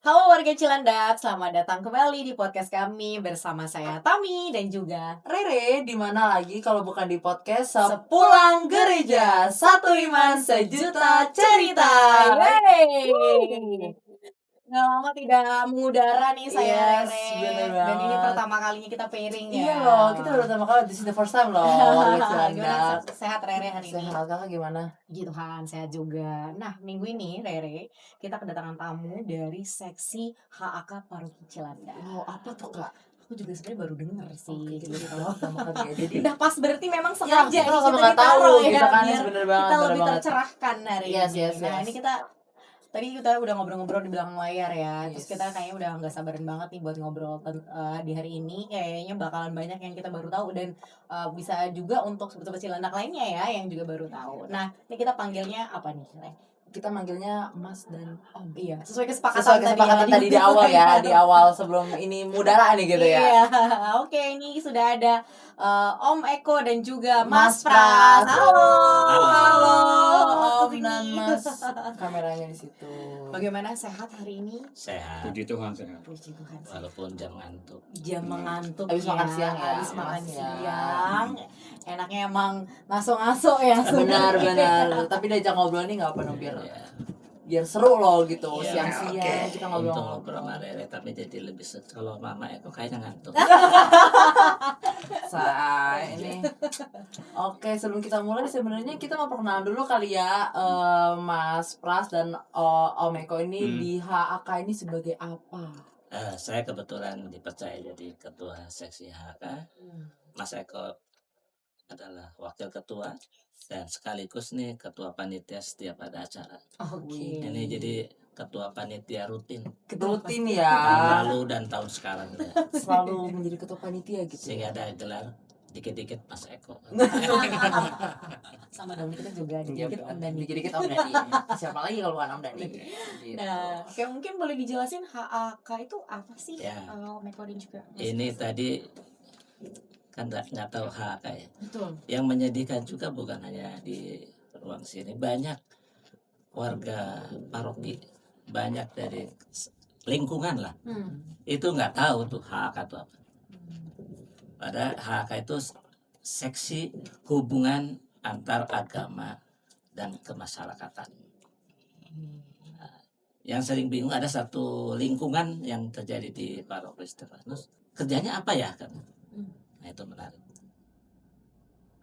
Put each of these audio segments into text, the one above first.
Halo warga Cilandak, selamat datang kembali di podcast kami bersama saya Tami dan juga Rere, di mana lagi kalau bukan di podcast Sepulang Gereja, satu iman sejuta cerita. Yeay. Nggak lama tidak mengudara nih saya Yes, Rere. bener Dan ini banget. pertama kalinya kita pairing ya. Iya loh, kita baru pertama kali, this is the first time loh warga Gimana Cilandak. sehat Rere hari ini? Sehat, kakak gimana? Puji Tuhan, sehat juga. Nah, minggu ini, Rere, kita kedatangan tamu dari seksi HAK Paroki Cilandak. Oh, apa tuh kak? Aku juga sebenarnya baru denger sih. Oke, kita gitu. pertama kali ya. Jadi Udah pas berarti memang ya, sengaja kita nih sama nggak tahu ditaruh gitu kan, biar bener banget, kita bener lebih banget. tercerahkan hari Yes, ini. yes, Nah, yes. ini tadi kita udah ngobrol-ngobrol di belakang layar ya. Terus Yes. kita kayaknya udah nggak sabaran banget nih buat ngobrol di hari ini. Kayaknya bakalan banyak yang kita baru tahu dan bisa juga untuk sobat-sobat Cilandak lainnya ya yang juga baru tahu. Nah, ini kita panggilnya apa nih? Kita manggilnya Mas dan Om. Iya, sesuai kesepakatan, Sesuai kesepakatan tadi di awal ya, di awal sebelum ini mudara nih gitu ya. Iya, oke ini sudah ada Om Eko dan juga Mas Mas Pras. Pras. Halo. Halo, Om Kesini. dan Mas. Kameranya di situ. Bagaimana sehat hari ini? Sehat Puji Tuhan sehat. Puji Tuhan. walaupun jam ngantuk. Jam mengantuk Habis makan siang ya, Habis makan Mas ya. siang. Enaknya emang ngaso-ngaso ya. Benar. Tapi diajak ngobrol nih nggak apa biar seru loh gitu. Iya, Siang-siang kita Untuk ngobrol-ngobrol. ngobrol sama Rere tapi jadi lebih kalau Mama Eko kayaknya ngantuk. Ini. Oke, sebelum kita mulai sebenarnya kita mau perkenalan dulu kali ya, Mas Pras dan Om Eko ini di HAK ini sebagai apa? Saya kebetulan dipercaya jadi ketua seksi HK. Mas Eko adalah wakil ketua dan sekaligus nih ketua panitia setiap ada acara. Oke. Ini jadi ketua panitia rutin Rutin tahun ya, lalu dan tahun sekarang ya. selalu menjadi ketua panitia gitu. Sehingga ada gelar dikit-dikit Mas Eko. Sama dong kita juga Iya, dikit Om Dani. dikit-dikit Om Dani. Siapa lagi kalau bukan Om Dani? Gitu. Nah, kayak mungkin boleh dijelasin HAK itu apa sih? Ya. Om Eko dan juga Mas Ini Pras. tadi kan nggak tahu HK ya. Betul. Yang menyedihkan juga bukan hanya di ruang sini, banyak warga paroki, banyak dari lingkungan lah, itu nggak tahu tuh HK itu apa. Padahal HK itu seksi hubungan antar agama dan kemasyarakatan. Nah, yang sering bingung ada satu lingkungan yang terjadi di paroki Stefanus, kerjanya apa ya kan? Nah itu menarik.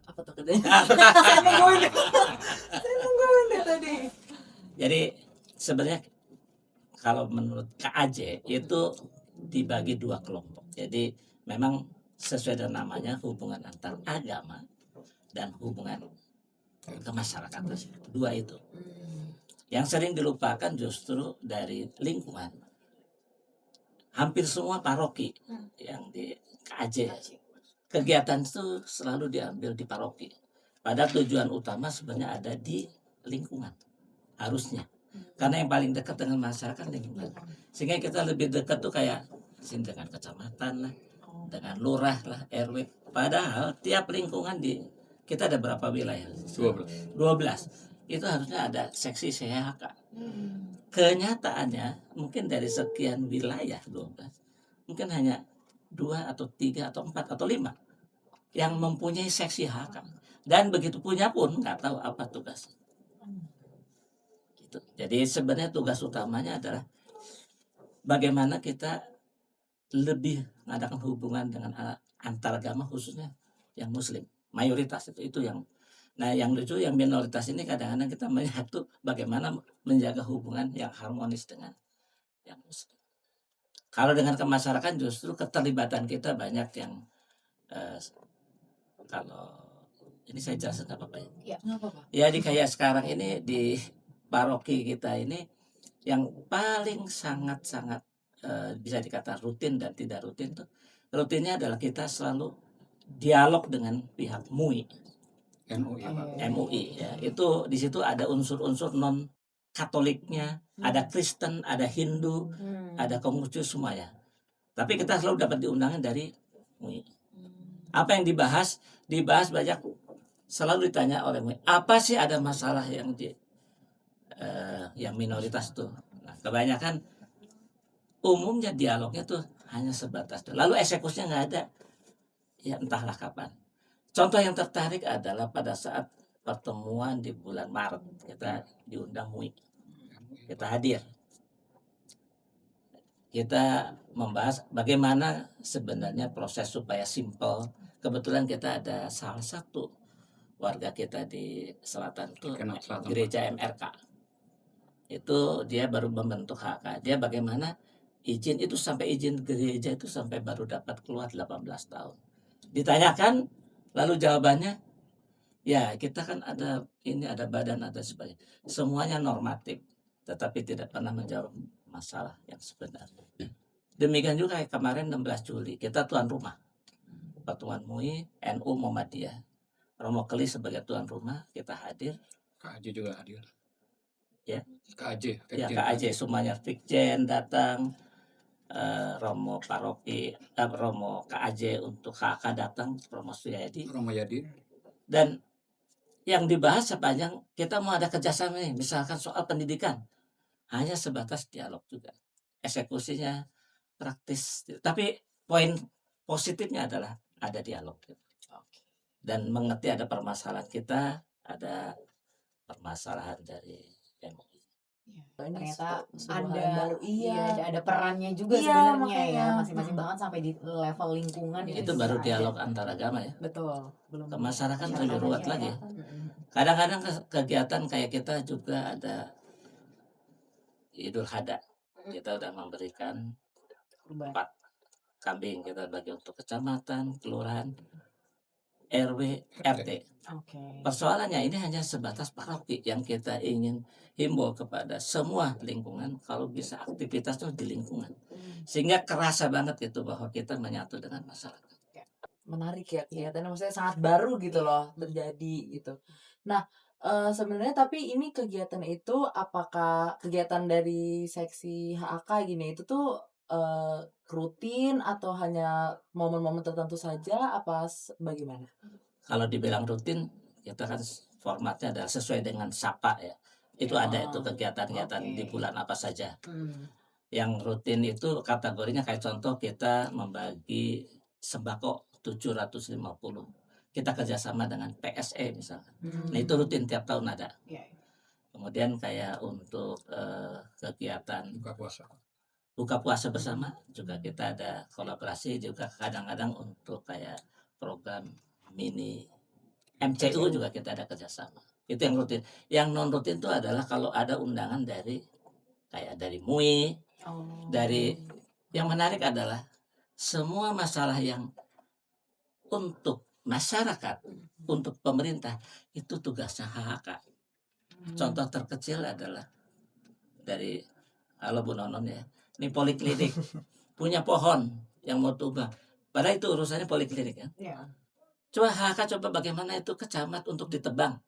Apa tuh kerjanya? Saya nungguin deh tadi. Jadi sebenarnya kalau menurut KAJ itu dibagi dua kelompok. Jadi memang sesuai dengan namanya hubungan antar agama dan hubungan kemasyarakatan. Dua itu. Yang sering dilupakan justru dari lingkungan. Hampir semua paroki yang di KAJ kegiatan itu selalu diambil di paroki. Padahal tujuan utama sebenarnya ada di lingkungan. Harusnya. Karena yang paling dekat dengan masyarakat lingkungan. Sehingga kita lebih dekat tuh kayak dengan kecamatan lah, dengan lurah lah, RW. Padahal tiap lingkungan kita ada berapa wilayah? 12. 12. Itu harusnya ada seksi CHK. Kenyataannya mungkin dari sekian wilayah 12, mungkin hanya 2 atau 3 atau 4 atau 5 yang mempunyai seksi HK. Dan begitu punya pun nggak tahu apa tugas. Gitu. Jadi sebenarnya tugas utamanya adalah bagaimana kita lebih mengadakan hubungan dengan antar agama khususnya yang muslim. Mayoritas itu yang. Nah yang lucu yang minoritas ini kadang-kadang kita melihat tuh bagaimana menjaga hubungan yang harmonis dengan yang muslim. Kalau dengan kemasyarakat justru keterlibatan kita banyak yang kalau ini saya jelasin apa ya? Iya. Ya di kayak sekarang ini di paroki kita ini yang paling sangat-sangat bisa dikatakan rutin dan tidak rutin tuh rutinnya adalah kita selalu dialog dengan pihak MUI. MUI ya itu di situ ada unsur-unsur non Katoliknya, ada Kristen, ada Hindu, ada Konghucu semua ya. Tapi kita selalu dapat diundangan dari MUI. Apa yang dibahas banyak, selalu ditanya oleh MUI. Apa sih ada masalah yang minoritas tuh? Nah, kebanyakan umumnya dialognya tuh hanya sebatas itu. Lalu eksekusinya nggak ada, ya entahlah kapan. Contoh yang tertarik adalah pada saat pertemuan di bulan Maret, kita diundang MUI, kita hadir, kita membahas bagaimana sebenarnya proses supaya simple. Kebetulan kita ada salah satu warga kita di selatan tuh Kenap Selatan, gereja MRK. Itu dia baru membentuk HK. Dia bagaimana izin itu sampai izin gereja itu sampai baru dapat keluar 18 tahun. Ditanyakan lalu jawabannya, ya kita kan ada ini, ada badan, ada sebagainya. Semuanya normatif, tetapi tidak pernah menjawab masalah yang sebenarnya. Demikian juga kayak kemarin 16 Juli, kita tuan rumah. Pertemuan MUI, NU Muhammadiyah. Romo Keli sebagai tuan rumah, kita hadir. KAJ juga hadir. Ya. KAJ. Ya, KAJ semuanya, Fikjen datang, Romo Paroki, Romo KAJ untuk HK datang, Romo Suyadi. Romo Yadi. Dan yang dibahas sepanjang kita mau ada kerjasama nih, misalkan soal pendidikan, hanya sebatas dialog juga. Eksekusinya praktis, tapi poin positifnya adalah ada dialog dan mengerti ada permasalahan kita, ada permasalahan dari MUI. Ini Ternyata sebuah hal ada yang baru. ada perannya juga Iya, sebenarnya makanya. ya, masing-masing banget sampai di level lingkungan Itu bisa baru ada. dialog antar agama ya. Betul, belum Ke masyarakat lebih masyarakatnya ruwet lagi ya. Mm-mm. Kadang-kadang kegiatan kayak kita juga ada Idul Adha, kita udah memberikan Kurban. 4 kambing, kita bagi untuk kecamatan, kelurahan, RW, RT. Oke. Persoalannya ini hanya sebatas paroki yang kita ingin himbau kepada semua lingkungan kalau bisa aktivitas itu di lingkungan. Sehingga kerasa banget itu bahwa kita menyatu dengan masyarakat. Menarik ya kegiatannya, maksudnya sangat baru gitu loh terjadi gitu. Nah, sebenarnya tapi ini kegiatan itu apakah kegiatan dari seksi HAK gini itu tuh rutin atau hanya momen-momen tertentu saja, apa bagaimana? Kalau dibilang rutin, kita kan formatnya adalah sesuai dengan SAPA ya. Itu ada itu kegiatan-kegiatan di bulan apa saja. Yang rutin itu kategorinya kayak contoh kita membagi sembako 750. Kita kerjasama dengan PSE misalkan. Nah itu rutin tiap tahun ada. Iya. Kemudian kayak untuk kegiatan Buka puasa. buka puasa bersama juga kita ada kolaborasi, juga kadang-kadang untuk kayak program mini MCU juga kita ada kerjasama. Itu yang rutin. Yang non rutin itu adalah kalau ada undangan dari kayak dari MUI, dari yang menarik adalah semua masalah yang untuk masyarakat, untuk pemerintah itu tugasnya HHK. Contoh terkecil adalah dari halo Bu Nonon ya, ini poliklinik punya pohon yang mau tumbang. Padahal itu urusannya poliklinik kan. Iya. Coba HHK coba bagaimana itu kecamat untuk ditebang.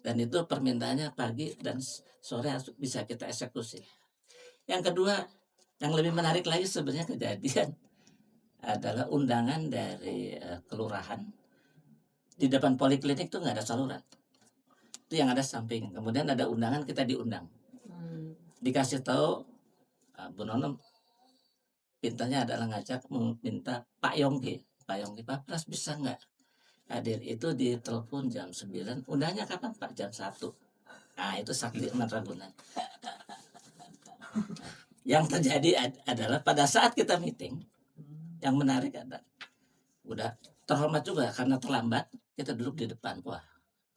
Dan itu permintaannya pagi dan sore harus bisa kita eksekusi. Yang kedua, yang lebih menarik lagi sebenarnya kejadian adalah undangan dari kelurahan. Di depan poliklinik tuh nggak ada saluran. Itu yang ada samping. Kemudian ada undangan, kita diundang. Dikasih tahu Bu Nonom pintanya adalah ngajak minta Pak Yongki. Pak Yongki, Pak Pras bisa nggak hadir? Itu ditelepon jam 9. Undangnya kapan Pak? Jam 1. Nah itu sakti Ragunan. Yang terjadi adalah pada saat kita meeting, yang menarik ada udah terhormat juga karena terlambat, kita duduk di depan. Wah,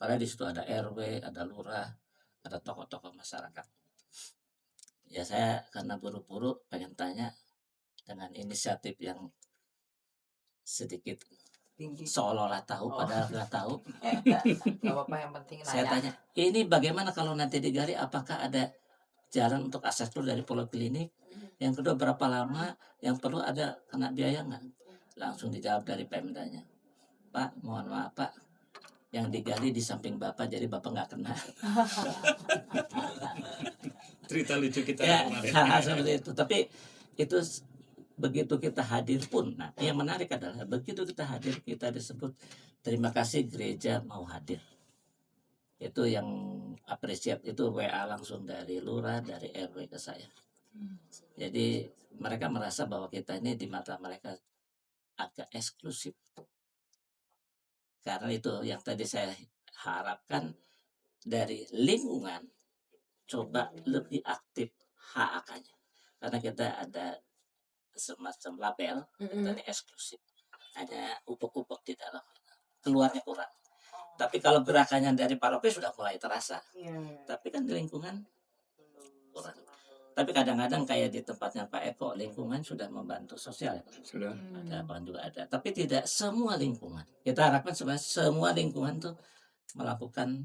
padahal di situ ada RW, ada lurah, ada tokoh-tokoh masyarakat. Ya saya karena buru-buru pengen tanya dengan inisiatif yang sedikit Tinggi. seolah-olah tahu padahal nggak tahu. Gak apa-apa, yang penting Saya nanya. tanya, ini bagaimana kalau nanti digali, apakah ada jalan untuk akses keluar dari poliklinik? Yang kedua, berapa lama? Yang perlu ada kena biaya nggak? Langsung dijawab dari Pemdanya, Pak, mohon maaf Pak, yang digali di samping Bapak, jadi Bapak nggak kena. Cerita lucu kita Ya, kemarin. hal-hal seperti itu. Tapi itu begitu kita hadir pun, nah yang menarik adalah begitu kita hadir, kita disebut terima kasih gereja mau hadir. Itu yang apresiat, itu WA langsung dari lurah, dari RW ke saya. Jadi mereka merasa bahwa kita ini di mata mereka agak eksklusif. Karena itu yang tadi saya harapkan dari lingkungan coba lebih aktif HAK-nya. Karena kita ada semacam label kita ini eksklusif. Hanya upuk-upuk di dalam. Keluarnya kurang. Tapi kalau gerakannya dari paroki sudah mulai terasa. Tapi kan di lingkungan kurang. Tapi kadang-kadang kayak di tempatnya Pak Eko, lingkungan sudah membantu sosial ya Pak? Sudah. Ada apa juga ada. Tapi tidak semua lingkungan. Kita harapkan sebenarnya semua lingkungan tuh melakukan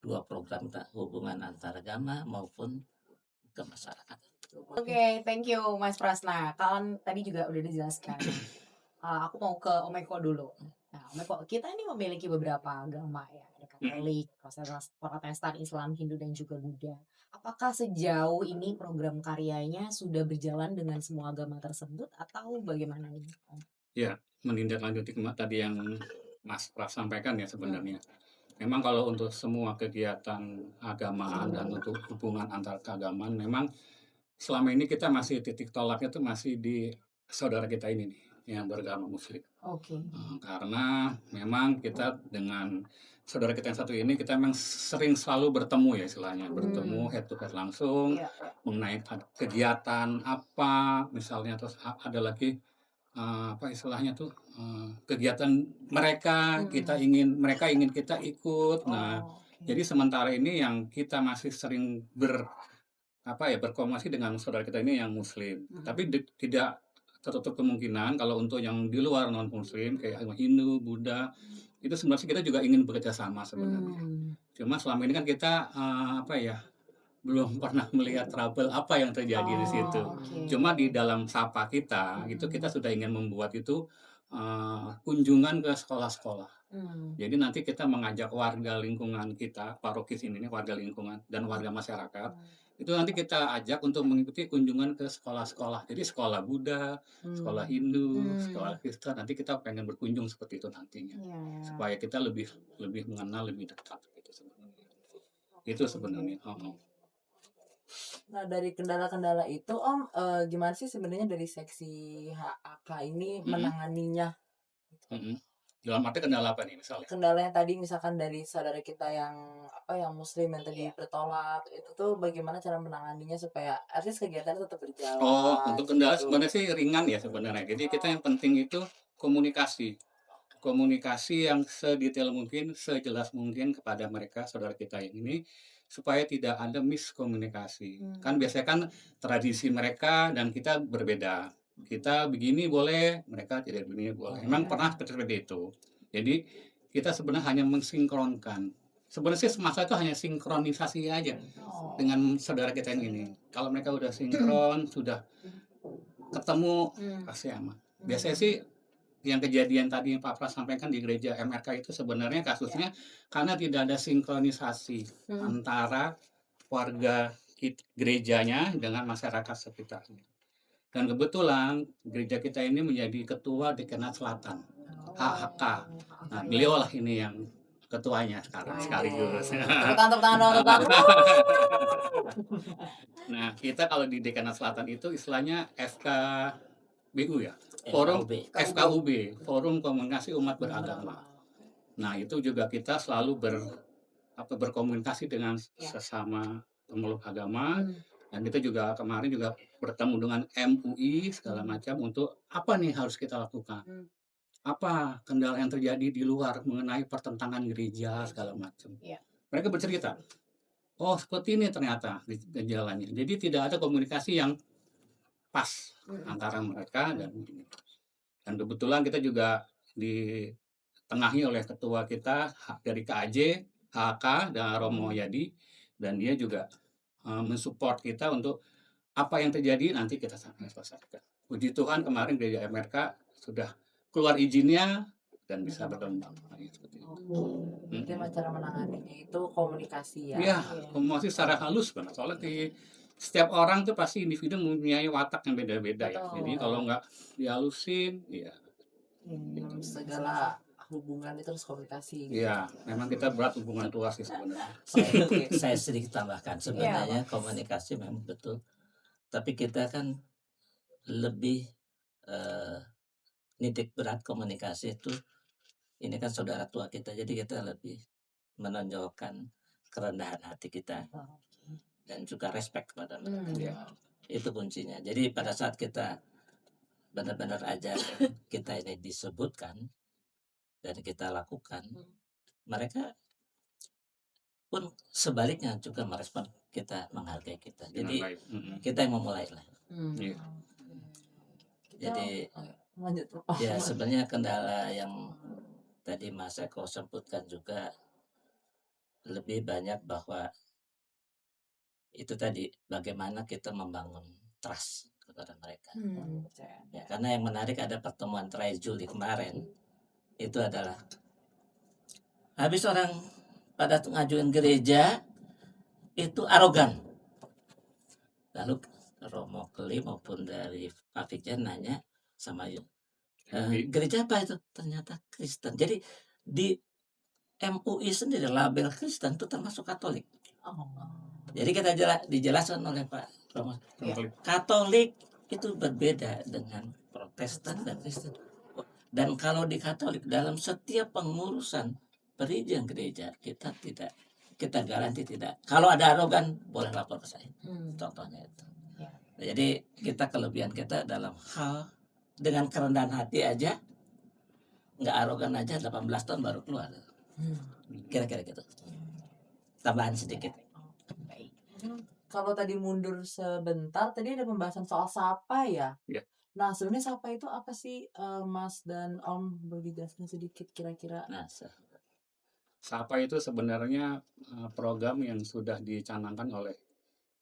2 program hubungan antar agama maupun ke masyarakat. Oke, thank you Mas Prasna. Kan tadi juga udah dijelaskan. Aku mau ke Om Eko dulu. Nah, Om Eko, kita ini memiliki beberapa agama ya, ada Katolik, Protestan, Islam, Hindu dan juga Buddha. Apakah sejauh ini program karyanya sudah berjalan dengan semua agama tersebut atau bagaimana nih? Ya, menindaklanjuti tadi yang Mas Pras sampaikan ya sebenarnya. Memang kalau untuk semua kegiatan agamaan dan untuk hubungan antar keagamaan, memang selama ini kita masih titik tolaknya itu masih di saudara kita ini nih, yang beragama Muslim. Oke. Karena memang kita dengan saudara kita yang satu ini, kita memang sering selalu bertemu ya istilahnya, bertemu head to head langsung, Iya. mengenai kegiatan apa, misalnya terus ada lagi apa istilahnya tuh kegiatan mereka mereka ingin kita ikut. Nah, jadi sementara ini yang kita masih sering berkomunikasi dengan saudara kita ini yang Muslim. Tapi tidak tertutup kemungkinan kalau untuk yang di luar non Muslim kayak Hindu, Buddha, itu sebenarnya kita juga ingin bekerja sama sebenarnya. Cuma selama ini kan kita belum pernah melihat trouble apa yang terjadi di situ. Cuma di dalam sapa kita itu kita sudah ingin membuat itu kunjungan ke sekolah-sekolah. Jadi nanti kita mengajak warga lingkungan kita, paroki ini warga lingkungan dan warga masyarakat, itu nanti kita ajak untuk mengikuti kunjungan ke sekolah-sekolah. Jadi sekolah Buddha, sekolah Hindu, sekolah Kristen, nanti kita pengen berkunjung seperti itu nantinya. Supaya kita lebih mengenal lebih dekat gitu sebenarnya. Itu sebenarnya. Nah, dari kendala-kendala itu Om, gimana sih sebenarnya dari seksi HAK ini menanganinya? Dalam arti kendala apa nih misalnya? Kendala yang tadi misalkan dari saudara kita yang Muslim yang tadi bertolak, itu tuh bagaimana cara menanganinya supaya at least kegiatan tetap berjalan? Untuk kendala gitu. sebenarnya sih ringan ya sebenarnya. Jadi kita yang penting itu komunikasi. Komunikasi yang sedetail mungkin, sejelas mungkin kepada mereka, saudara kita yang ini, supaya tidak ada miskomunikasi. Kan biasanya kan tradisi mereka dan kita berbeda. Kita begini boleh, mereka tidak begini boleh. Memang pernah seperti itu. Jadi kita sebenarnya hanya mensinkronkan. Sebenarnya sih semasa itu hanya sinkronisasi aja dengan saudara kita yang ini. Kalau mereka udah sinkron, sudah ketemu, pasti aman. Biasanya sih yang kejadian tadi yang Pak Pras sampaikan di gereja MRK itu sebenarnya kasusnya karena tidak ada sinkronisasi antara warga gerejanya dengan masyarakat sekitarnya. Dan kebetulan gereja kita ini menjadi ketua Dekanat Selatan, HHK. Nah, beliau lah ini yang ketuanya sekarang sekaligus. Tepuk tangan. Nah, kita kalau di Dekanat Selatan itu istilahnya FKBU ya, Forum FKUB, Forum Komunikasi Umat Beragama. Nah, itu juga kita selalu berkomunikasi dengan sesama pemeluk agama. Dan kita juga kemarin juga bertemu dengan MUI segala macam untuk apa nih harus kita lakukan. Apa kendala yang terjadi di luar mengenai pertentangan gereja segala macam. Mereka bercerita, oh seperti ini ternyata gejalanya. Jadi tidak ada komunikasi yang pas antara mereka dan ini. Dan kebetulan kita juga ditengahi oleh ketua kita dari KAJ, HK dan Romo Yadi, dan dia juga mensupport kita untuk apa yang terjadi nanti kita selesaikan. Puji Tuhan kemarin gereja MRK sudah keluar izinnya dan bisa berkembang. Jadi cara menanganinya itu komunikasi ya? Iya, komunikasi secara halus benar. Soalnya setiap orang tuh pasti individu mempunyai watak yang beda-beda ya. Jadi kalau nggak dihalusin, ya. Segala hubungan itu harus komunikasi. Iya, memang kita berat hubungan tua sih sebenarnya. Saya sedikit tambahkan sebenarnya komunikasi memang betul Tapi kita kan lebih nitik berat komunikasi itu, ini kan saudara tua kita, jadi kita lebih menonjolkan kerendahan hati kita dan juga respect kepada mereka. Iya. Itu kuncinya. Jadi pada saat kita benar-benar aja kita ini disebutkan dan kita lakukan, mereka pun sebaliknya juga merespon kita, menghargai kita. Dengan Jadi baik. kita yang memulai lah. Iya. Jadi lanjut. ya sebenarnya kendala yang tadi Mas Eko sebutkan juga lebih banyak bahwa itu tadi bagaimana kita membangun trust kepada mereka. Ya, karena yang menarik ada pertemuan terakhir Juli kemarin itu adalah habis orang pada ngajuin gereja itu arogan. Lalu Romo Keli maupun dari Pak Fikjan nanya sama gereja apa itu? Ternyata Kristen. Jadi di MUI sendiri label Kristen itu termasuk Katolik. Jadi kita dijelaskan oleh Pak Romo, Katolik itu berbeda dengan Protestan dan Kristen. Dan kalau di Katolik dalam setiap pengurusan perizinan gereja kita garansi tidak. Kalau ada arogan boleh lapor ke saya. Contohnya itu. Jadi kita kelebihan kita dalam hal dengan kerendahan hati aja, nggak arogan aja 18 tahun baru keluar. Kira-kira gitu. Tambahan sedikit. Kalau tadi mundur sebentar, tadi ada pembahasan soal sapa ya. Iya. Nah, sebenarnya sapa itu apa sih, Mas dan Om? Boleh dijelaskan sedikit kira-kira? Nah, Sapa itu sebenarnya program yang sudah dicanangkan oleh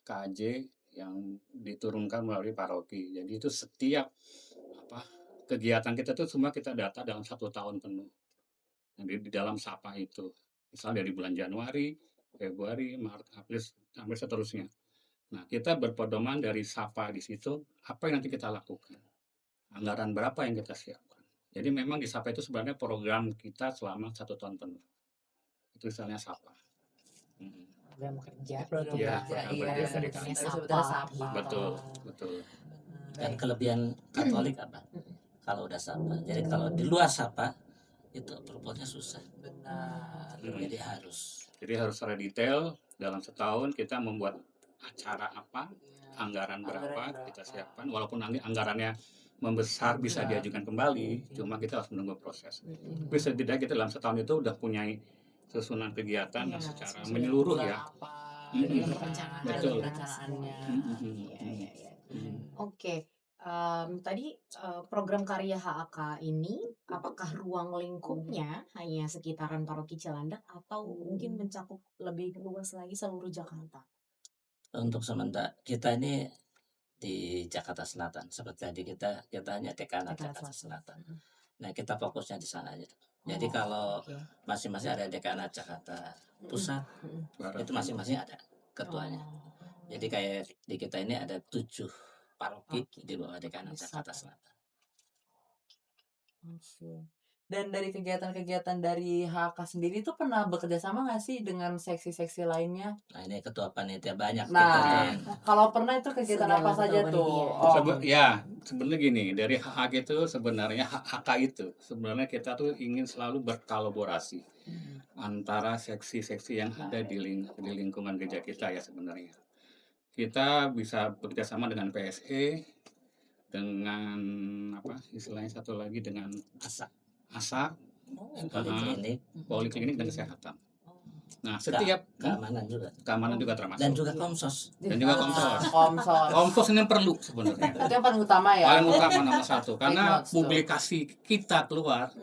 KAJ yang diturunkan melalui paroki. Jadi itu setiap kegiatan kita tuh semua kita data dalam 1 tahun penuh. Jadi di dalam Sapa itu, misal dari bulan Januari, Februari, Maret, April, sampai seterusnya. Nah, kita berpedoman dari Sapa di situ, apa yang nanti kita lakukan, anggaran berapa yang kita siapkan. Jadi memang di Sapa itu sebenarnya program kita selama 1 tahun penuh. Itu misalnya Sapa. Program kerja. Iya, Iya, sebutannya sebetulnya sapa. sapa. Betul. dan kelebihan Katolik apa? Kalau udah Sapa. Jadi kalau di luar Sapa itu proposalnya susah. Benar. Jadi harus. Jadi harus secara detail dalam setahun kita membuat acara apa, anggaran berapa kita siapkan, walaupun nanti anggarannya membesar bisa diajukan kembali, cuma kita harus menunggu proses. Tapi setidaknya kita dalam setahun itu udah punya susunan kegiatan yang secara menyeluruh ya. Betul. Perencanaannya. Oke, tadi program karya HAK ini apakah ruang lingkupnya hanya sekitaran paroki Cilandak atau mungkin mencakup lebih luas lagi seluruh Jakarta? Untuk sementara kita ini di Jakarta Selatan. Seperti tadi kita hanya dekanat Jakarta Selatan. Nah, kita fokusnya di sana aja. Jadi kalau masing-masing ada dekanat Jakarta Pusat, itu masing-masing ada ketuanya. Jadi kayak di kita ini ada 7 paroki di bawah dekanat Jakarta Selatan. Dan dari kegiatan-kegiatan dari HK sendiri itu pernah bekerja sama nggak sih dengan seksi-seksi lainnya? Nah, ini ketua panitia banyak. Nah, kalau pernah itu kegiatan apa saja tuh? Ya, sebenarnya gini, dari HK itu sebenarnya HK itu sebenarnya kita tuh ingin selalu berkolaborasi antara seksi-seksi yang ada di lingkungan gereja kita ya sebenarnya. Kita bisa bekerja sama dengan PSE, dengan apa istilahnya satu lagi dengan ASA, poliklinik dan kesehatan. Nah, setiap keamanan juga termasuk. Dan juga Komsos. Komsos ini perlu sebenarnya. Itu yang paling utama ya. Paling utama nomor 1 karena publikasi kita keluar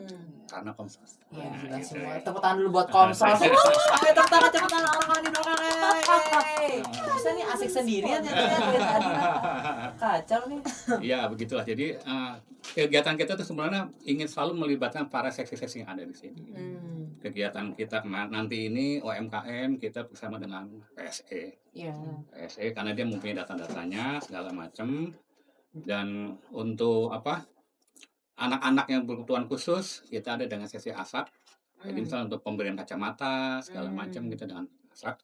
karena Komsos. Ya, semua. Tepuk tangan dulu buat Komsos. Tepuk tangan orang-orang di belakang. Bisa nih asik sendirian ya. Kacau nih. Ya, begitulah. Jadi kegiatan kita tuh sebenarnya ingin selalu melibatkan para seksi-seksi yang ada di sini. Kegiatan kita nanti ini UMKM kita bersama dengan PSE. PSE karena dia mempunyai data-datanya segala macam. Dan untuk anak-anak yang berkebutuhan khusus kita ada dengan sesi ASAK. Jadi misalnya untuk pemberian kacamata segala macam kita dengan ASAK.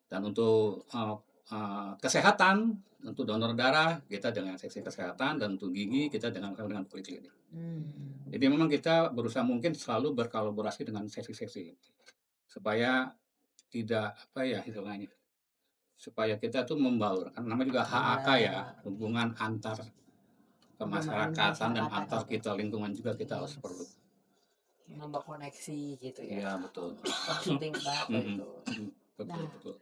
Dan untuk kesehatan, untuk donor darah kita dengan seksi kesehatan, dan untuk gigi kita dengan poliklinik. Jadi memang kita berusaha mungkin selalu berkolaborasi dengan seksi-seksi supaya tidak apa ya istilahnya, supaya kita tuh membaur, kan namanya juga HAK ya, hubungan antar kemasyarakatan dan antar kita lingkungan juga kita harus perlu. Nambah koneksi gitu ya. Iya betul. Penting banget itu. Betul Nah. betul.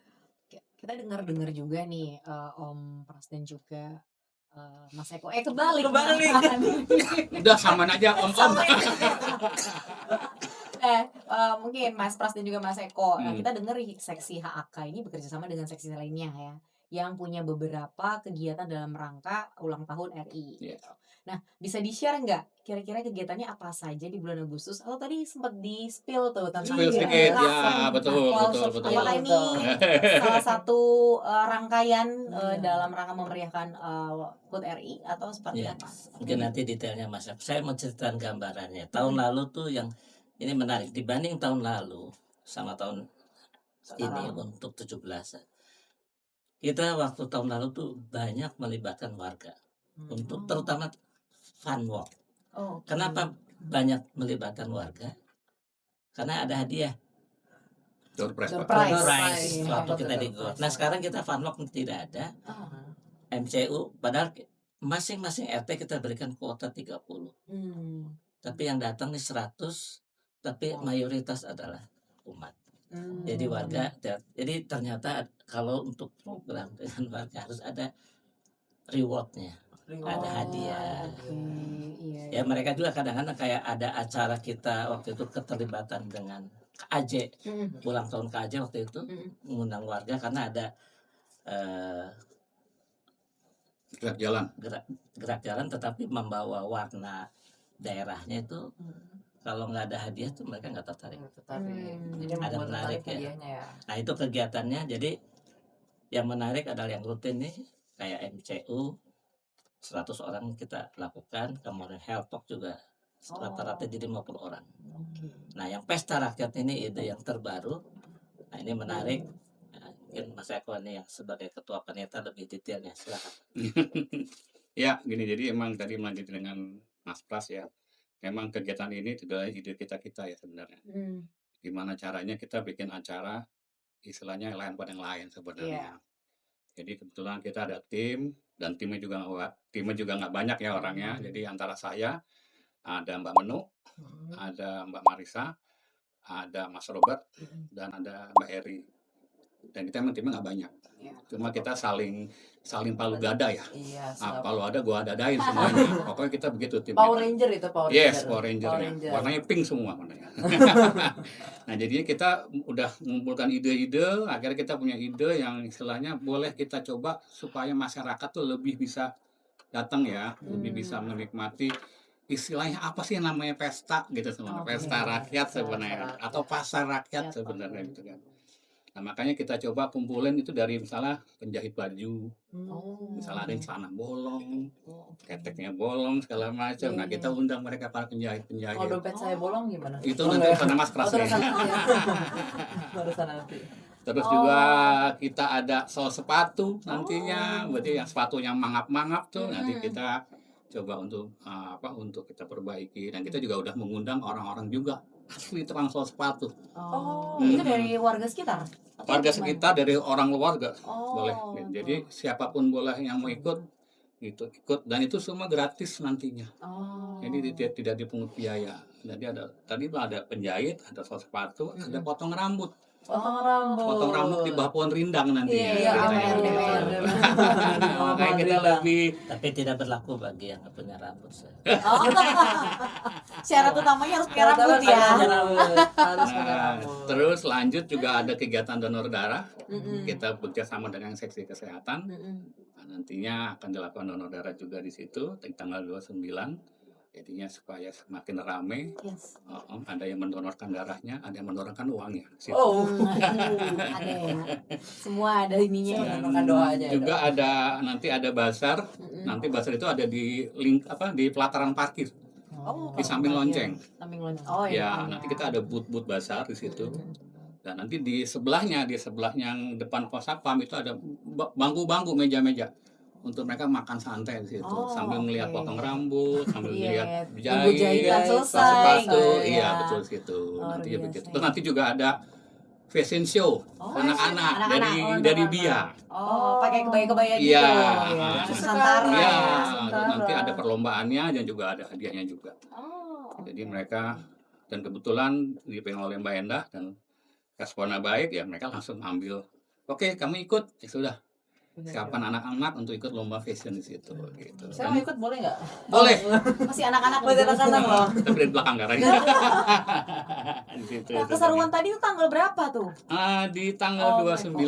Kita dengar juga nih Om Pras dan juga Mas Eko. Kebalik. Udah samain aja om. Mungkin Mas Pras dan juga Mas Eko, Hmm. kita dengar seksi HAK ini bekerja sama dengan seksi lainnya ya, yang punya beberapa kegiatan dalam rangka ulang tahun RI. Iya. Gitu. Nah, bisa di-share nggak kira-kira kegiatannya apa saja di bulan Agustus? Atau tadi sempat di-spill tuh tentang Spill sedikit, ya betul betul betul. apakah ini salah satu rangkaian dalam rangka memeriahkan HUT RI atau seperti Ya, apa? mungkin nanti detailnya Mas. Saya mau ceritakan gambarannya. Tahun lalu tuh yang ini menarik dibanding tahun lalu sama tahun ini untuk 17-an. Kita waktu tahun lalu tuh banyak melibatkan warga untuk terutama fun walk. Kenapa banyak melibatkan warga? Karena ada hadiah. Door prize, Door Pak. prize. Door prize Iya. waktu kita di GOR. Nah sekarang kita fun walk tidak ada. MCU padahal masing-masing RT kita berikan kuota 30. Tapi yang datang nih 100, tapi mayoritas adalah umat. Jadi warga, jadi ternyata kalau untuk program dengan warga harus ada rewardnya, ada hadiah. Ya mereka juga kadang-kadang kayak ada acara kita waktu itu keterlibatan dengan KAJ, ulang tahun KAJ waktu itu mengundang warga karena ada gerak jalan tetapi membawa warna daerahnya itu. Kalau nggak ada hadiah tuh mereka nggak tertarik. Jadi ada menarik ya. Nah itu kegiatannya. Jadi yang menarik adalah yang rutin nih kayak MCU 100 orang kita lakukan, kemudian health talk juga rata-rata jadi 50 orang. Nah yang pesta rakyat ini ide yang terbaru. Nah ini menarik. Nah, mungkin Mas Eko nih yang sebagai ketua panitia lebih detailnya, silakan. Ya gini, jadi emang tadi melanjutkan dengan Mas Pras ya. Memang kegiatan ini adalah ide kita ya sebenarnya. Gimana caranya kita bikin acara istilahnya lain pada yang lain sebenarnya. Jadi kebetulan kita ada tim dan timnya juga nggak banyak ya orangnya. Jadi antara saya ada Mbak Menu, ada Mbak Marisa, ada Mas Robert, dan ada Mbak Eri. Dan kita emang timnya nggak banyak. Cuma kita saling palu gada ya. Kalau ada gua dadain semuanya. Pokoknya kita begitu tim. Power Ranger itu Power Ranger. Yes, Power Ranger-nya. Warnanya pink semua warnanya. Nah, jadinya kita udah mengumpulkan ide-ide, akhirnya kita punya ide yang istilahnya boleh kita coba supaya masyarakat tuh lebih bisa datang ya, lebih bisa menikmati istilahnya apa sih yang namanya pesta gitu sebenarnya. Pesta rakyat sebenarnya atau pasar rakyat sebenarnya gitu kan. Nah, makanya kita coba kumpulin itu dari misalnya penjahit baju, misalnya ada yang celana bolong, keteknya bolong segala macam. Nah, kita undang mereka para penjahit. Kalau dompet saya bolong gimana? Itu nanti sana Mas Pras nih. Terus juga kita ada sol sepatu nantinya, berarti yang sepatu yang mangap-mangap tuh nanti kita coba untuk untuk kita perbaiki, dan kita juga udah mengundang orang-orang juga asli tukang sol sepatu. Itu dari warga sekitar? Warga sekitar, dari orang luar juga boleh. Jadi siapapun boleh yang mau ikut dan itu semua gratis nantinya. Jadi tidak dipungut biaya. Jadi tadi ada penjahit, ada sol sepatu, ada potong rambut. Potong rambut di bawah pohon rindang nanti. Makanya kita lebih. Tapi tidak berlaku bagi yang nggak punya rambut. Syarat utamanya harus punya rambut ya. Terus lanjut juga ada kegiatan donor darah. Kita bekerjasama dengan seksi kesehatan. Nah, nantinya akan dilakukan donor darah juga di situ di tanggal 29. Jadinya supaya semakin ramai. Ada yang mendonorkan darahnya, ada yang mendonorkan uangnya. Ada ya. Semua ada ininya. Juga ada nanti ada bazar. Nanti bazar itu ada di di pelataran parkir. Di samping lonceng. Oh ya, nanti kita ada booth bazar di situ. Dan nanti di sebelahnya yang depan pos satpam itu ada bangku-bangku, meja-meja untuk mereka makan santai di situ Oh, sambil melihat oke. potong rambut, sambil Iya, melihat tunggu jahitan jahit, selesai sepatu, gitu iya ya. betul situ. Luar Nanti ya begitu. biasa Terus ya. nanti juga ada fashion show Oh, anak-anak anak-anak, oh dari anak-anak. BIA. Oh, pakai kebaya-kebaya gitu Iya, ya. Lucu Nusantara sekali. iya. ya. Terus nanti Nusantara. ada perlombaannya dan juga ada hadiahnya juga. Oh, Jadi oke. mereka, dan kebetulan dipegang oleh Mbak Endah dan responnya baik, ya mereka langsung ambil. Oke, kamu ikut, ya sudah. Siapkan anak-anak untuk ikut lomba fashion di situ gitu. Saya mau Dan ikut boleh nggak? boleh, Masih anak-anak Masih gitu. anak-anak loh. tapi dari belakang garanya. Di situ, Nah, itu keseruan tadi. tadi itu tanggal berapa tuh? Di tanggal Oh, 29.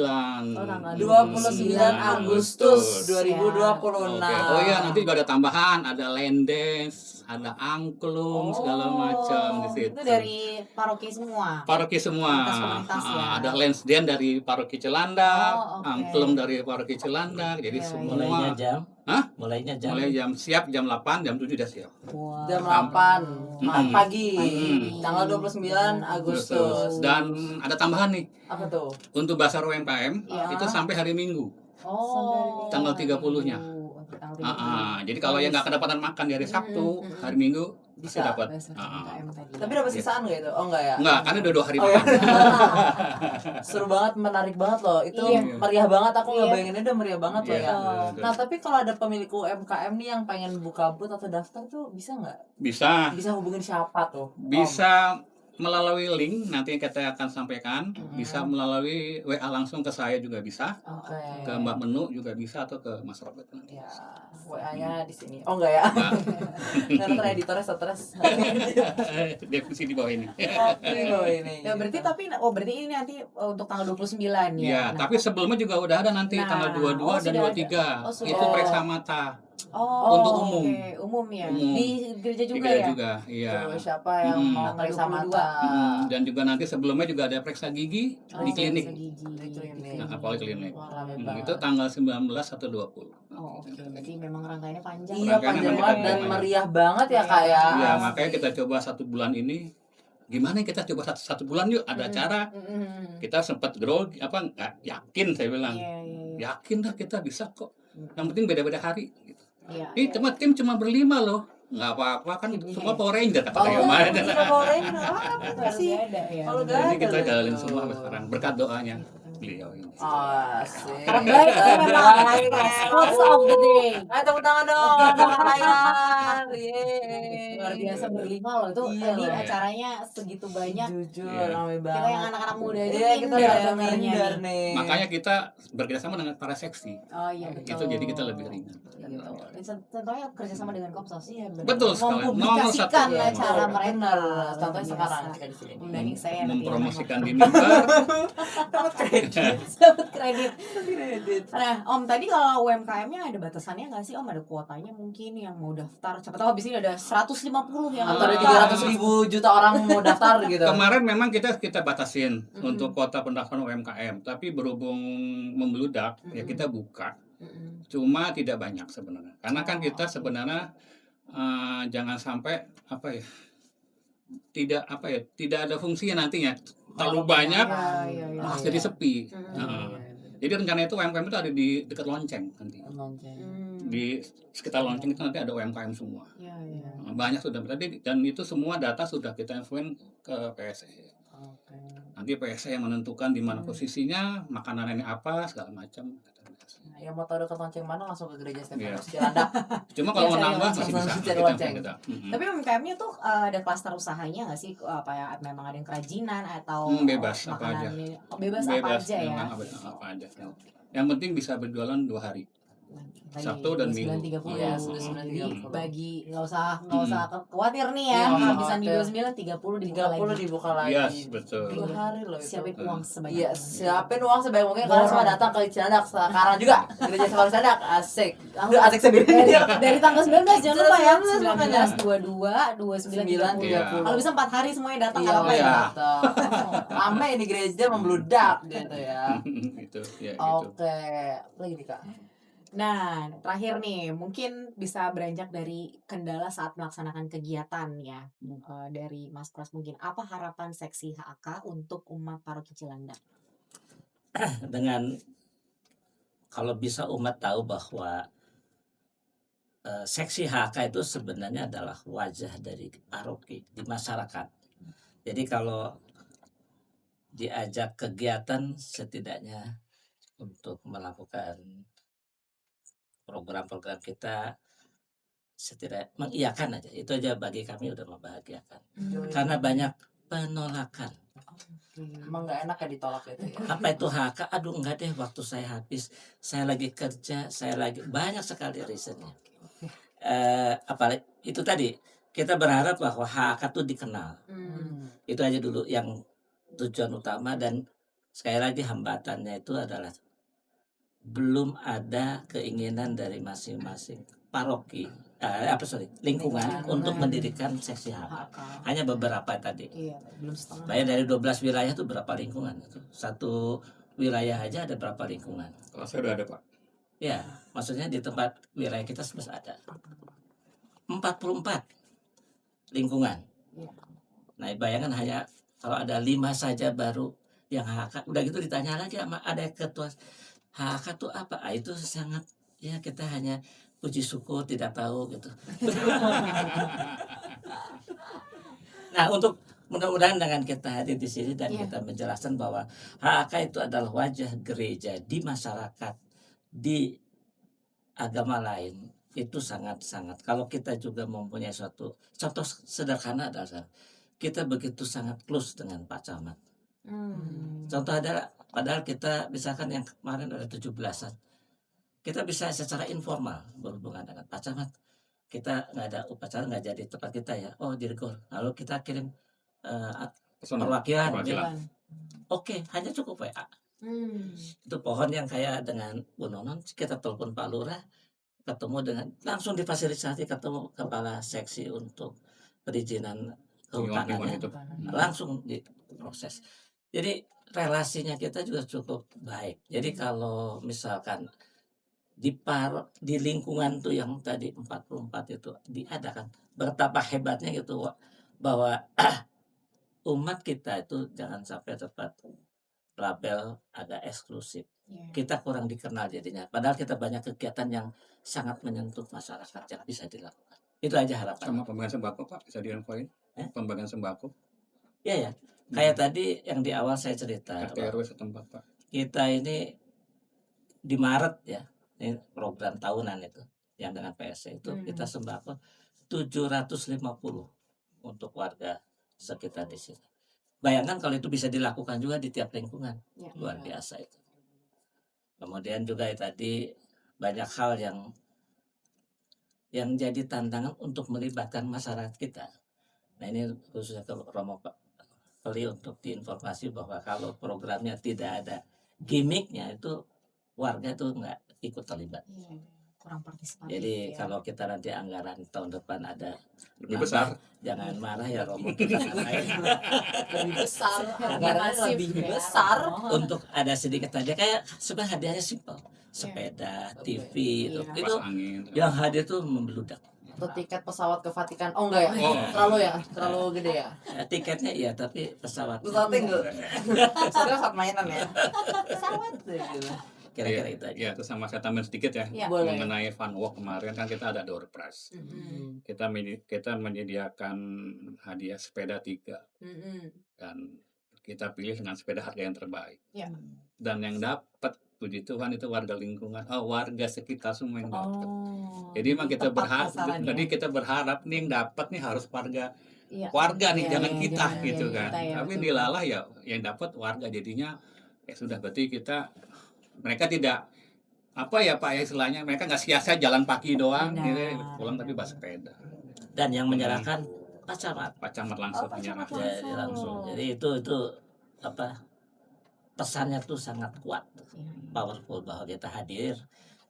Oh, tanggal 29 Agustus Ya. 2026. Oke. Oh iya, nanti juga ada tambahan, ada line dance, ada angklung, segala macam di situ. Itu dari paroki semua. Paroki semua. Komunitas-komunitas ya. Ada lens dance dari paroki Cilandak, Oh, oke. angklung dari paroki Cilandak. Jadi Iya, semua Mulainya jam? Hah? Mulainya jam? mulai jam siap jam 8, jam 7 udah siap. Wah. Jam 8 Mm. pagi, Mm. tanggal 29 Agustus. Dan ada tambahan nih, Apa tuh? untuk Basar UMKM Ya. itu sampai hari Minggu. Oh, Tanggal 30-nya. Untuk tanggal 30. Jadi kalau yang nggak kedapatan makan di hari Sabtu, hari Minggu Bisa. bisa dapat. Basar UMKM tadi. Tapi dapat sisaan nggak itu? Oh enggak ya? Enggak, karena udah 2 hari Oh, iya. makan. Seru banget, menarik banget loh. Itu Iya. meriah banget. Aku nggak Iya. bayanginnya udah meriah banget loh Iya, ya. betul. Nah tapi kalau ada pemilik UMKM nih yang pengen buka booth atau daftar tuh bisa nggak? Bisa, Bisa hubungin siapa tuh? bisa melalui link nanti kita akan sampaikan, bisa melalui WA langsung ke saya juga bisa, Oke. ke Mbak Menu juga bisa, atau ke Mas Robert nanti. Ya, WA-nya di sini. Oh enggak ya? Karena ntar editornya stres. Definisi di bawah ini. ini. Ya berarti berarti ini nanti untuk tanggal 29 ya. Ya, Nah, tapi sebelumnya juga udah ada nanti Nah, tanggal 22 oh, dan sudah 23. ada. Oh, sudah Itu ada. periksa mata. untuk umum. Oke, umum ya. Umum. Di gereja Di juga gereja ya. juga, iya. Tuh, siapa yang Mm-mm. mau Tanggal periksa 22. mata? Dan juga nanti sebelumnya juga ada periksa gigi Oh, di klinik. periksa gigi. Di klinik. Nah, poliklinik. Wah, rame banget. Itu tanggal 19 atau 20. Oh, oke. Berarti memang rangkaiannya panjang. Iya, Rangkaiannya panjang memang banget dan panjang. meriah banget ya kak ya. Iya, makanya kita coba 1 bulan ini. Gimana kita coba satu bulan yuk, ada acara. Kita sempat grogi, nggak yakin, saya bilang. Iya, iya, iya. Yakin dah kita bisa kok. Yang penting beda-beda hari. Gitu. Iya, Ini iya. tim cuma berlima loh. Nggak apa-apa kan, semua Power Ranger kata Oh, saya kemarin. iya boleh. Apa Harus sih? ada ya. Kalau benar. Jadi kita Ada. jalanin semua sampai sekarang berkat doanya beliau ini. Asik. Terbaik ya memang. Quotes of the day. Ayo tepuk tangan dong, tepuk layar. Yeay. Luar biasa berlima loh itu Iya tadi loh. acaranya segitu banyak. Jujur, Iya. rame banget. Kita yang anak-anak muda aja Iya, kita minder pada dengernya minder nih. nih. Makanya kita bekerjasama dengan para seksi. Oh iya betul. Itu jadi kita lebih ringan. Gitu. Dan contohnya kerjasama dengan Kopsos. Iya benar. Betul sekali. Mempublikasikan Nomor satu. acara Iya, mereka. benar. Luar Contohnya biasa. sekarang kita di sini. Undangin saya nanti ya. Mempromosikan di mimbar. Dapat kredit. Dapat kredit. Kredit. Nah, Om tadi kalau UMKM-nya ada batasannya nggak sih Om? Ada kuotanya mungkin yang mau daftar. Siapa tahu habis ini ada 150 yang Atau ada daftar. 300.000 juta orang mau daftar gitu. Kemarin memang kita batasin untuk kota pendaftaran UMKM, tapi berhubung membeludak ya kita buka. Mm-mm. Cuma tidak banyak sebenarnya. Karena kan Oh, kita oke. sebenarnya jangan sampai tidak ada fungsinya nantinya. Terlalu banyak Iya, iya, malah iya. jadi sepi. Mm-mm. Nah, jadi rencana itu UMKM itu ada di dekat Lonceng nanti. Di sekitar Lonceng itu nanti ada UMKM semua. Iya, iya. Banyak sudah tadi, dan itu semua data sudah kita infoin ke PSE. Oke. Nanti PSE yang menentukan di mana posisinya, makanannya apa, segala macam. Nah, yang mau tahu dekat lonceng mana langsung ke gereja Iya. Stefanus Cilandak. Cuma kalau mau Biasa nambah di masih Lonceng. bisa. Cari Kita lonceng. kita. Tapi UMKM-nya tuh ada klaster usahanya nggak sih? Apa ya? Memang ada yang kerajinan atau Bebas, apa aja. makanan ini? Oh, bebas apa aja ya? memang apa aja. Yang penting bisa berjualan 2 hari. Tadi Sabtu dan Minggu. 29.30. Iya, Jadi 29.30. bagi nggak usah khawatir nih ya. Iya, nggak Habisan di khawatir. 29 30 dibuka 30 lagi. dibuka lagi. Yes, betul. 2 hari loh itu. Siapin uang sebanyak. Iya, siapin uang sebanyak mungkin karena semua Borong. datang ke Cilandak sekarang juga. Gereja Stefanus Cilandak asik. Langsung. Aduh, asik sendiri. Dari tanggal 19 jangan lupa ya. 19 makanya. 19, 22, 29, 30. Iya. Kalau bisa 4 hari semuanya datang Iya, nggak apa-apa iya. ya. Rame ini gereja membludak gitu ya. Itu ya gitu. Oke, apa lagi nih kak? Nah, terakhir nih, mungkin bisa beranjak dari kendala saat melaksanakan kegiatan ya. Dari Mas Pras mungkin, apa harapan seksi HAK untuk umat paroki Cilandak? Dengan kalau bisa umat tahu bahwa seksi HK itu sebenarnya adalah wajah dari paroki di masyarakat. Jadi kalau diajak kegiatan setidaknya untuk melakukan program-program kita setidaknya mengiyakan aja. Itu aja bagi kami udah membahagiakan. Karena banyak penolakan. Emang nggak enak ya ditolak itu ya. Apa itu HK? Aduh enggak deh, waktu saya habis, saya lagi kerja, saya lagi banyak sekali reasonnya. Apalagi itu tadi kita berharap bahwa HK itu dikenal. Itu aja dulu yang tujuan utama, dan sekali lagi hambatannya itu adalah belum ada keinginan dari masing-masing paroki lingkungan untuk mendirikan seksi HK. HAK. Hanya beberapa tadi. Iya, belum setengah. Bayar dari 12 wilayah itu berapa lingkungan itu? Satu wilayah aja ada berapa lingkungan? Kalau saya udah ada Pak. Ya, maksudnya di tempat wilayah kita sudah ada 44 lingkungan. Iya. Nah, bayangan hanya kalau ada 5 saja baru yang HK. Udah gitu ditanya lagi sama ada ketua HK itu apa? Itu sangat ya, kita hanya puji syukur tidak tahu gitu. Nah, untuk mudah-mudahan dengan kita hadir di sini dan Iya. kita menjelaskan bahwa HK itu adalah wajah gereja di masyarakat, di agama lain, itu sangat-sangat. Kalau kita juga mempunyai suatu contoh sederhana adalah kita begitu sangat close dengan Pak Camat. Contoh adalah padahal kita misalkan yang kemarin ada 17-an. Kita bisa secara informal berhubungan dengan Pak Camat. Kita nggak ada upacara, nggak jadi tempat kita ya. Oh, di Rigor. Lalu kita kirim Personal. perwakilan. Perwakilan. Oke, hanya cukup WA. Itu pohon yang kayak dengan Bu Nonon, kita telepon Pak Lurah, ketemu dengan langsung difasilitasi, ketemu kepala seksi untuk perizinan kehutanannya, itu. langsung diproses. Jadi relasinya kita juga cukup baik. Jadi kalau misalkan di lingkungan tuh yang tadi 44 itu diadakan, betapa hebatnya gitu bahwa umat kita itu jangan sampai dapat label agak eksklusif. Iya. Kita kurang dikenal jadinya. Padahal kita banyak kegiatan yang sangat menyentuh masyarakat yang bisa dilakukan. Itu aja harapan. Sama pembagian sembako Pak, bisa diinfoin? Pembagian sembako. Iya ya. Kayak tadi yang di awal saya cerita, RT RW setempat Pak. kita ini di Maret ya, ini program tahunan itu yang dengan PSC itu kita sembako 750 untuk warga sekitar di sini. Bayangkan kalau itu bisa dilakukan juga di tiap lingkungan, Ya. luar biasa itu. Kemudian juga tadi banyak hal yang jadi tantangan untuk melibatkan masyarakat kita. Nah, ini khususnya ke Romo Pak Peli untuk diinformasi bahwa kalau programnya tidak ada gimmicknya itu warga tuh nggak ikut terlibat. Iya, kurang partisipatif Jadi ya. kalau kita nanti anggaran tahun depan ada Lebih nambah, besar. jangan marah ya Romo, kita tambahin. Lebih besar, anggarannya Masif lebih ya. besar. Untuk ada sedikit aja kayak sebenarnya hadiahnya simpel, sepeda, TV itu, Iya. itu Pas angin. yang hadir tuh membeludak. Atau tiket pesawat ke Vatikan. Oh enggak ya? Oh. Terlalu gede ya? Tiketnya iya, tapi pesawat Pesawatnya enggak. Pesawatnya saat mainan ya. Pesawat gitu. kira-kira itu aja. Ya, terus sama saya tambahin sedikit ya. Ya. Boleh. Mengenai Fun Walk kemarin kan kita ada door prize. Kita menyediakan hadiah sepeda 3 dan kita pilih dengan sepeda harga yang terbaik. Ya. Dan yang dapat puji Tuhan itu warga lingkungan, warga sekitar semua yang dapat. Oh. Jadi memang kita Tepat berharap, sasaran ya. jadi kita berharap nih yang dapat nih harus warga Iya. nih, Iya, jangan iya, kita jangan gitu kita kan. ya, Tapi betul. dilalah ya yang dapat warga, jadinya ya sudah, berarti mereka tidak apa ya Pak ya, istilahnya mereka nggak sia-sia jalan pagi doang, Benar, gitu, pulang tapi benar. bawa sepeda. Dan yang menyerahkan Pak Camat. Pak Camat langsung Pak menyerah. Camat. Jadi langsung. Jadi itu apa pesannya tuh sangat kuat, powerful, bahwa kita hadir,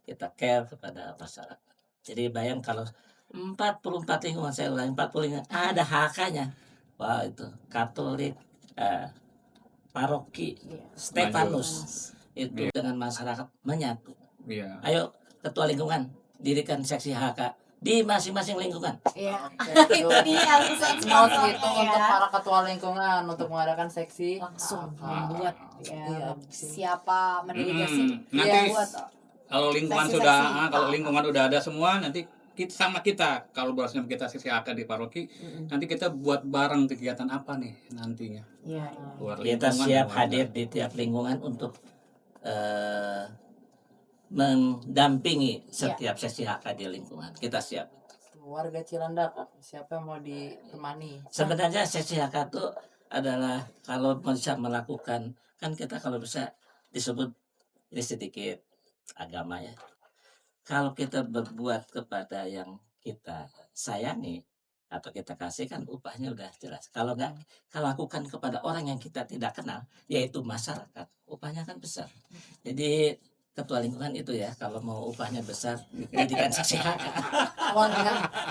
kita care kepada masyarakat. Jadi bayang kalau 44 lingkungan, saya ulangi 40 lingkungan ada HK-nya. Wah, itu Katolik, paroki, Iya. Stefanus itu dengan masyarakat menyatu. Iya. Ayo ketua lingkungan dirikan seksi HK di masing-masing lingkungan. Iya. Oke, Itu dia pesan Notes itu sponsornya untuk ya. para ketua lingkungan untuk mengadakan seksi Langsung HAK. membuat Iya, ya, betul. siapa mendelegasi Nanti buat kalau lingkungan seksi-seksi. sudah kalau lingkungan udah ada semua, nanti kita sama kita kalau bahasanya kita sisi HK di paroki, nanti kita buat bareng kegiatan apa nih nantinya. Iya. Buat Kita lingkungan, siap buat- hadir di tiap lingkungan untuk mendampingi setiap sesi HK di lingkungan. Kita siap. Warga Cilandak, siapa yang mau ditemani? Sebenarnya sesi HK itu adalah kalau bisa melakukan, kan kita kalau bisa disebut ini sedikit agama ya. Kalau kita berbuat kepada yang kita sayangi atau kita kasih kan upahnya udah jelas. Kalau enggak, kalau lakukan kepada orang yang kita tidak kenal, yaitu masyarakat, upahnya kan besar. Jadi ketua lingkungan itu ya, kalau mau upahnya besar, jadikan seksi HK. Wah,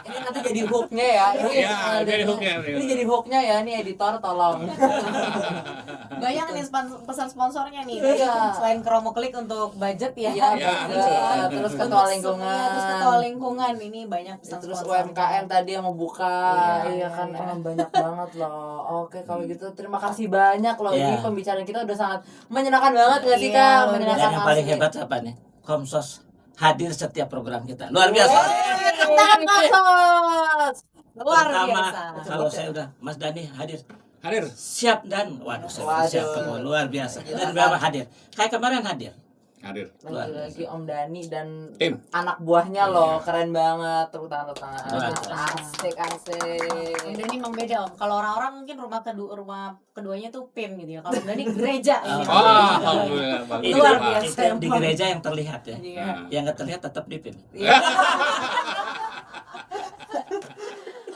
ini nanti jadi hooknya ya. Iya, jadi hooknya. Ini jadi hooknya ya, nih editor tolong. Banyak nih pesan sponsornya nih. Iya. Selain Kromo Klik untuk budget ya. Iya, Ya, betul. betul. Terus Untuk ketua semuanya, lingkungan. terus ketua lingkungan ini banyak pesan Terus sponsor. UMKM tadi yang mau buka, Iya, iya kan iya. emang banyak banget loh. Oke, kalau gitu terima kasih banyak loh. Iya. Ini pembicaraan kita udah sangat menyenangkan banget gak sih Iya, Kak? luar Menyenangkan Dan yang paling asli. hebat apa nih? Komsos hadir setiap program kita. Luar biasa. Tangan Komsos. Luar Pertama, biasa. kalau saya udah Mas Dani hadir Hadir. siap dan waduh saya Waduh. siap semua luar biasa. Dan berapa hadir? Kayak kemarin hadir. Hadir. Lagi-lagi Om Dani dan Tim. anak buahnya loh, keren banget. Tepuk tangan, tepuk tangan. Luar Asik, asik. Om Dani emang beda Om. Kalau orang-orang mungkin rumah keduanya tuh PIM gitu ya. Kalau Om Dani gereja ini. Oh, alhamdulillah. bagus, Itu, Luar Pak. biasa. itu yang di gereja yang terlihat ya. Iya. Nah. Yang nggak terlihat tetap di PIM.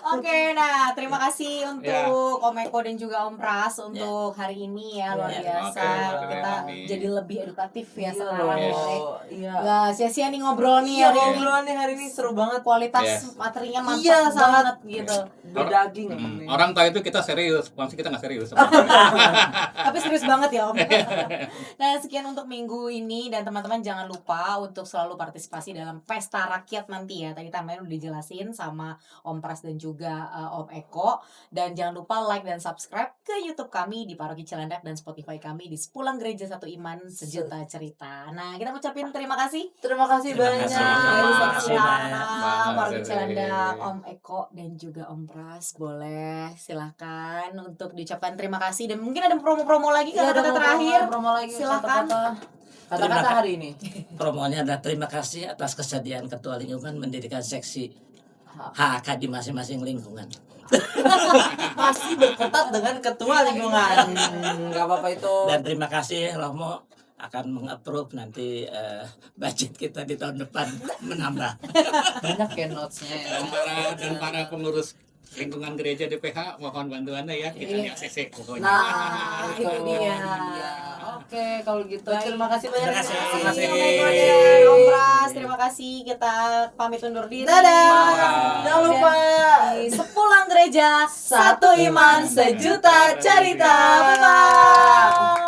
Oke, nah terima kasih untuk Ya. Om Eko dan juga Om Pras untuk hari ini ya luar Ya. biasa. Oke, Kita amin. jadi lebih edukatif ya Iya sekarang. Yes. loh. Iya. Nggak sia-sia nih ngobrol nih Iya, hari ini. ngobrol nih hari ini seru banget. Kualitas Yes. materinya mantap Iya, banget sangat. gitu. Berdaging emang nih. Orang tahu itu kita serius, pasti kita nggak serius. Tapi serius banget ya Om. Nah sekian untuk minggu ini dan teman-teman jangan lupa untuk selalu partisipasi dalam pesta rakyat nanti ya. Tadi tambahan udah dijelasin sama Om Pras dan juga Om Eko. Dan jangan lupa like dan subscribe ke YouTube kami di Paroki Cilandak dan Spotify kami di Sepulang Gereja Satu Iman Sejuta Cerita. Nah kita ucapin terima kasih. Terima kasih Terima banyak. kasih. Terima kasih, kasih Mbak. Paroki Mbak. Cilandak, Om Eko dan juga Om Pras. Boleh silahkan untuk diucapkan terima kasih. Dan mungkin ada promo-promo lagi Iya, ada kata-kata mau terakhir. promo lagi. Silakan. Kata-kata hari ini. Promonya ada terima kasih atas kesediaan ketua lingkungan mendirikan seksi HK di masing-masing lingkungan. Masih berkutat dengan ketua lingkungan. Gak apa-apa itu. Dan terima kasih Romo akan mengapprove nanti budget kita di tahun depan menambah. Banyak ya notesnya ya. Dan para pengurus lingkungan gereja DPH mohon bantuannya ya, kita Iya. di ACC pokoknya. Nah, itu dia. Oke, kalau gitu Baik. terima kasih banyak. Terima kasih. Terima kasih Terima Om Eko kasih. dan Om Pras. Terima kasih. Kita pamit undur diri. Dadah. Jangan lupa Di Sepulang Gereja Satu Iman Sejuta Cerita. Bye-bye.